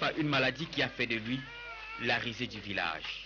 Par une maladie qui a fait de lui la risée du village.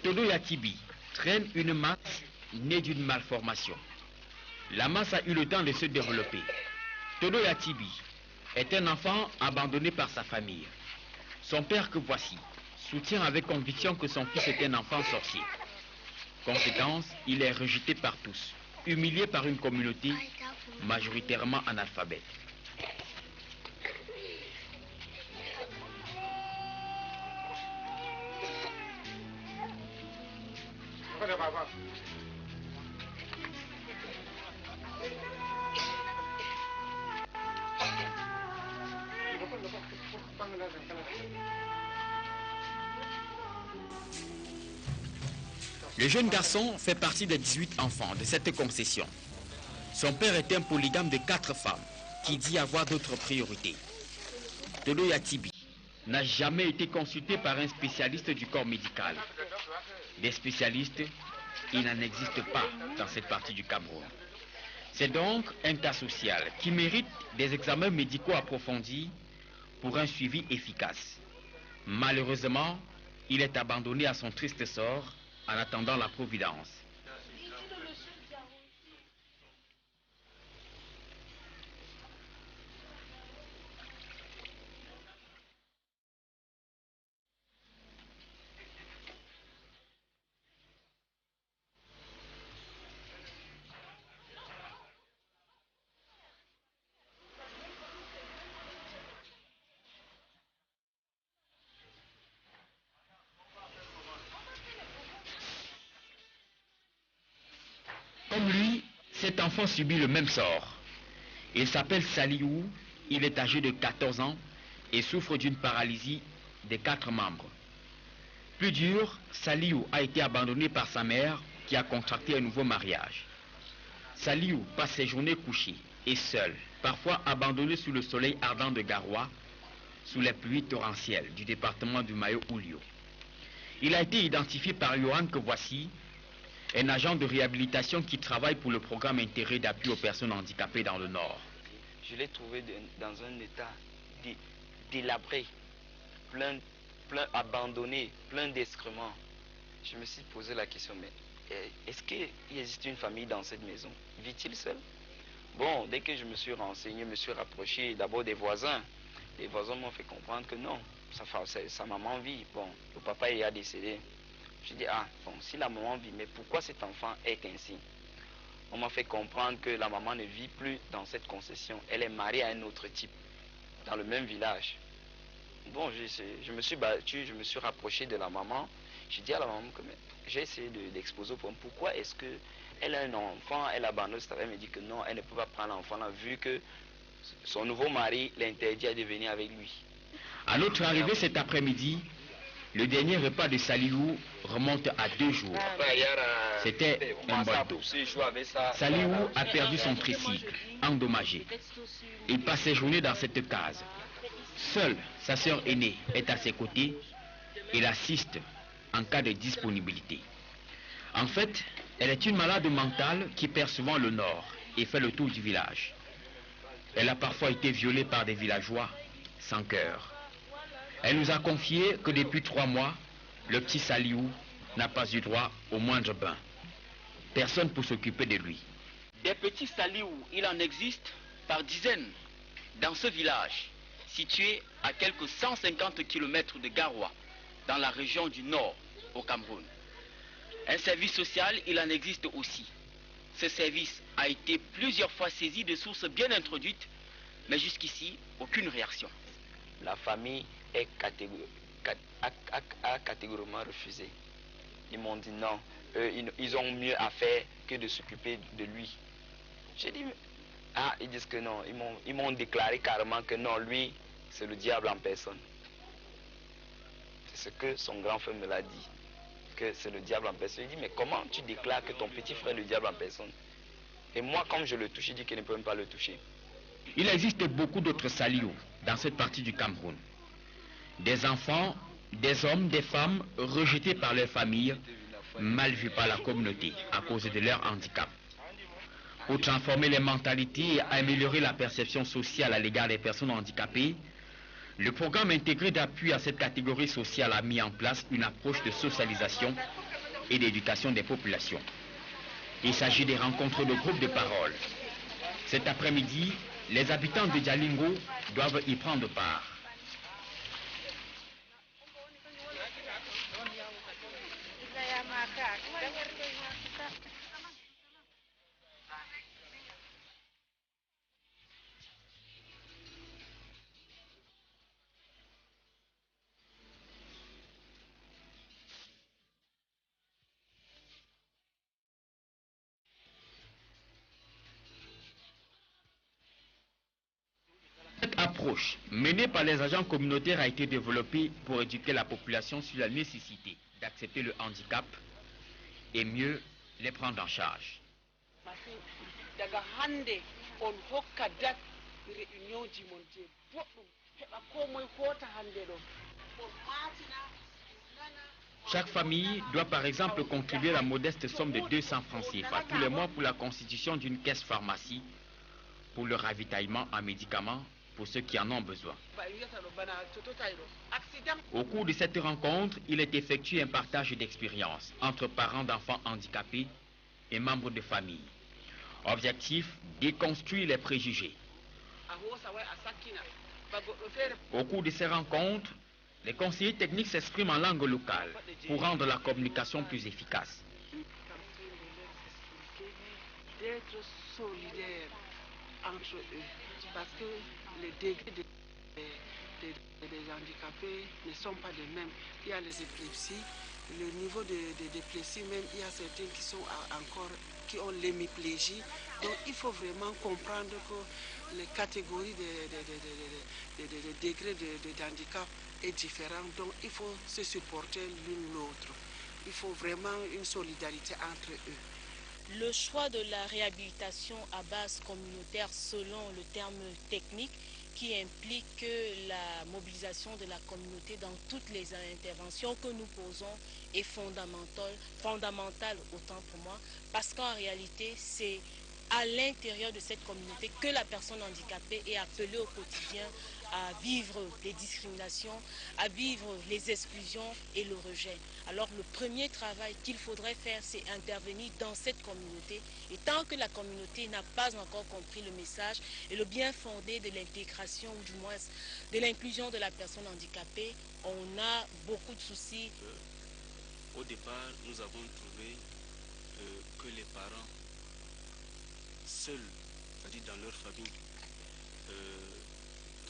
Todo Yatibi traîne une masse née d'une malformation. La masse a eu le temps de se développer. Todo Yatibi est un enfant abandonné par sa famille. Son père, que voici, soutient avec conviction que son fils est un enfant sorcier. Conséquence, il est rejeté par tous, humilié par une communauté majoritairement analphabète. Le jeune garçon fait partie des 18 enfants de cette concession. Son père est un polygame de 4 femmes qui dit avoir d'autres priorités. Todo Yatibi n'a jamais été consulté par un spécialiste du corps médical. Des spécialistes, il n'en existe pas dans cette partie du Cameroun. C'est donc un cas social qui mérite des examens médicaux approfondis pour un suivi efficace. Malheureusement, il est abandonné à son triste sort en attendant la providence. Comme lui, cet enfant subit le même sort. Il s'appelle Saliou, il est âgé de 14 ans et souffre d'une paralysie des 4 membres. Plus dur, Saliou a été abandonné par sa mère qui a contracté un nouveau mariage. Saliou passe ses journées couché et seul, parfois abandonné sous le soleil ardent de Garoua, sous les pluies torrentielles du département du Mayo-Oulio. Il a été identifié par Johan que voici, un agent de réhabilitation qui travaille pour le programme intérêt d'appui aux personnes handicapées dans le Nord. Je l'ai trouvé dans un état délabré, plein abandonné, plein d'excréments. Je me suis posé la question, mais est-ce qu'il existe une famille dans cette maison? Vit-il seul? Bon, dès que je me suis renseigné, je me suis rapproché d'abord des voisins. Les voisins m'ont fait comprendre que non, sa maman vit. Bon, le papa est décédé. Je dis, ah, bon, si la maman vit, mais pourquoi cet enfant est ainsi? On m'a fait comprendre que la maman ne vit plus dans cette concession. Elle est mariée à un autre type, dans le même village. Bon, je me suis battu, je me suis rapproché de la maman. J'ai dit à la maman que j'ai essayé d'exposer au point. Pourquoi est-ce qu'elle a un enfant, elle abandonne, elle me dit que non, elle ne peut pas prendre l'enfant là, vu que son nouveau mari l'interdit de venir avec lui. À notre arrivée cet après-midi, le dernier repas de Saliou remonte à 2 jours. C'était un bol d'eau. Saliou a perdu son tricycle, endommagé. Il passe ses journées dans cette case. Seule sa sœur aînée est à ses côtés et l'assiste en cas de disponibilité. En fait, elle est une malade mentale qui perd souvent le nord et fait le tour du village. Elle a parfois été violée par des villageois sans cœur. Elle nous a confié que depuis 3 mois, le petit Saliou n'a pas eu droit au moindre bain. Personne pour s'occuper de lui. Des petits Saliou, il en existe par dizaines dans ce village, situé à quelques 150 km de Garoua, dans la région du Nord, au Cameroun. Un service social, il en existe aussi. Ce service a été plusieurs fois saisi de sources bien introduites, mais jusqu'ici, aucune réaction. La famille a catégoriquement refusé. Ils m'ont dit non, ils ont mieux à faire que de s'occuper de lui. J'ai dit, ah, ils disent que non, ils m'ont déclaré carrément que non, lui, c'est le diable en personne. C'est ce que son grand frère me l'a dit, que c'est le diable en personne. Il dit, mais comment tu déclares que ton petit frère est le diable en personne? Et moi, comme je le touche, il dit qu'il ne peut même pas le toucher. Il existe beaucoup d'autres Saliou dans cette partie du Cameroun. Des enfants, des hommes, des femmes rejetés par leur famille, mal vus par la communauté à cause de leur handicap. Pour transformer les mentalités et améliorer la perception sociale à l'égard des personnes handicapées, le programme intégré d'appui à cette catégorie sociale a mis en place une approche de socialisation et d'éducation des populations. Il s'agit des rencontres de groupes de parole. Cet après-midi, les habitants de Djalingo doivent y prendre part. Cette approche menée par les agents communautaires a été développée pour éduquer la population sur la nécessité d'accepter le handicap et mieux les prendre en charge. Chaque famille doit par exemple contribuer la modeste somme de 200 francs CFA tous les mois pour la constitution d'une caisse pharmacie pour le ravitaillement en médicaments pour ceux qui en ont besoin. Au cours de cette rencontre, il est effectué un partage d'expériences entre parents d'enfants handicapés et membres de famille. Objectif, déconstruire les préjugés. Au cours de ces rencontres, les conseillers techniques s'expriment en langue locale pour rendre la communication plus efficace. D'être solidaires entre eux, parce que les degrés des handicapés ne sont pas les mêmes. Il y a les épilepsies, le niveau de d'épilepsie même, il y a certains qui sont encore, qui ont l'hémiplégie. Donc il faut vraiment comprendre que les catégories des degrés d'handicap est différente. Donc il faut se supporter l'une l'autre. Il faut vraiment une solidarité entre eux. Le choix de la réhabilitation à base communautaire selon le terme technique qui implique la mobilisation de la communauté dans toutes les interventions que nous posons est fondamentale autant pour moi, parce qu'en réalité c'est à l'intérieur de cette communauté que la personne handicapée est appelée au quotidien à vivre les discriminations, à vivre les exclusions et le rejet. Alors le premier travail qu'il faudrait faire, c'est intervenir dans cette communauté. Et tant que la communauté n'a pas encore compris le message et le bien fondé de l'intégration, ou du moins de l'inclusion de la personne handicapée, on a beaucoup de soucis. Au départ, nous avons trouvé que les parents seuls, c'est-à-dire dans leur famille,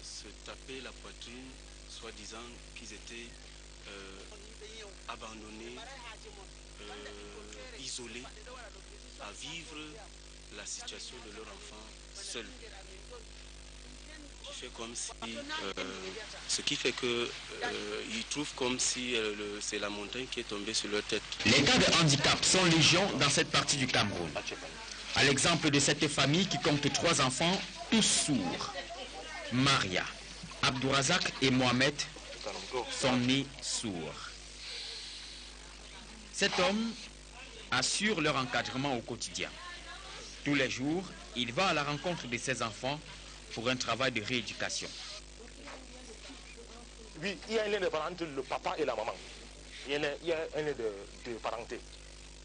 se tapaient la poitrine, soi-disant qu'ils étaient abandonnés, isolés, à vivre la situation de leur enfant seul. Ce qui fait qu'ils trouvent comme si c'est la montagne qui est tombée sur leur tête. Les cas de handicap sont légion dans cette partie du Cameroun. À l'exemple de cette famille qui compte 3 enfants, tous sourds. Maria, Abdourazak et Mohamed sont nés sourds. Cet homme assure leur encadrement au quotidien. Tous les jours, il va à la rencontre de ses enfants pour un travail de rééducation. Oui, il y a un lien de parenté entre le papa et la maman. Il y a un lien de parenté.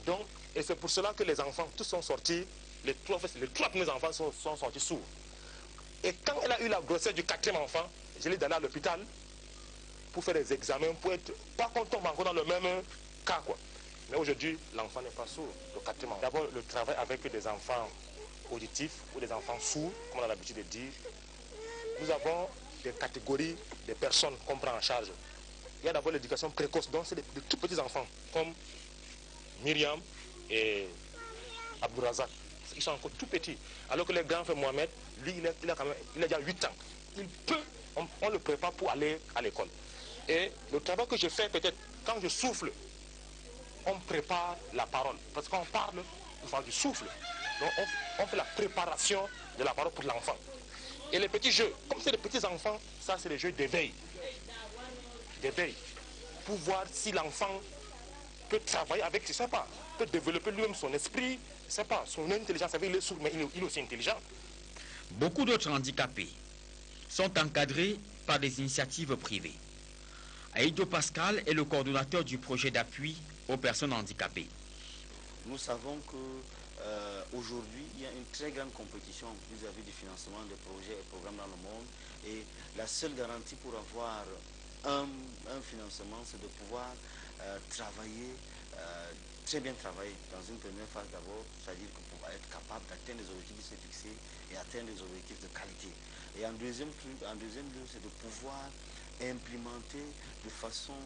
Donc, et c'est pour cela que les enfants, tous sont sortis, les trois premiers enfants sont sortis sourds. Et quand elle a eu la grossesse du 4e enfant, je l'ai donné à l'hôpital pour faire des examens, pour être, pas qu'on tombe encore dans le même cas, quoi. Mais aujourd'hui, l'enfant n'est pas sourd, le 4e enfant. D'abord, le travail avec des enfants auditifs ou des enfants sourds, comme on a l'habitude de dire. Nous avons des catégories de personnes qu'on prend en charge. Il y a d'abord l'éducation précoce, donc c'est des tout petits enfants, comme Myriam, et Abdourazak. Ils sont encore tout petits. Alors que le grand frère Mohamed, lui, il a déjà 8 ans. Il peut, on le prépare pour aller à l'école. Et le travail que je fais, peut-être, quand je souffle, on prépare la parole. Parce qu'on parle, il faut du souffle. Donc on fait la préparation de la parole pour l'enfant. Et les petits jeux, comme c'est les petits enfants, ça c'est les jeux d'éveil. D'éveil. Pour voir si l'enfant peut travailler avec, je ne sais pas, peut développer lui-même son esprit, je ne sais pas, son intelligence. Il est sourd, mais il est aussi intelligent. Beaucoup d'autres handicapés sont encadrés par des initiatives privées. Aïdo Pascal est le coordonnateur du projet d'appui aux personnes handicapées. Nous savons qu'aujourd'hui, il y a une très grande compétition vis-à-vis du financement des projets et programmes dans le monde. Et la seule garantie pour avoir un financement, c'est de pouvoir travailler, très bien travailler dans une première phase d'abord, c'est-à-dire pour être capable d'atteindre les objectifs qui sont fixés et atteindre les objectifs de qualité. Et en deuxième lieu, c'est de pouvoir implémenter de façon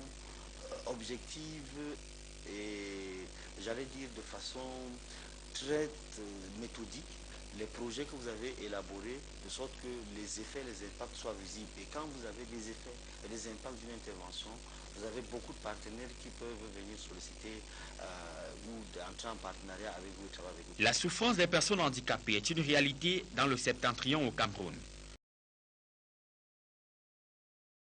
objective et j'allais dire de façon très méthodique les projets que vous avez élaborés de sorte que les effets, les impacts soient visibles. Et quand vous avez des effets et des impacts d'une intervention, vous avez beaucoup de partenaires qui peuvent venir solliciter ou entrer en partenariat avec vous et travailler avec vous. La souffrance des personnes handicapées est une réalité dans le septentrion au Cameroun.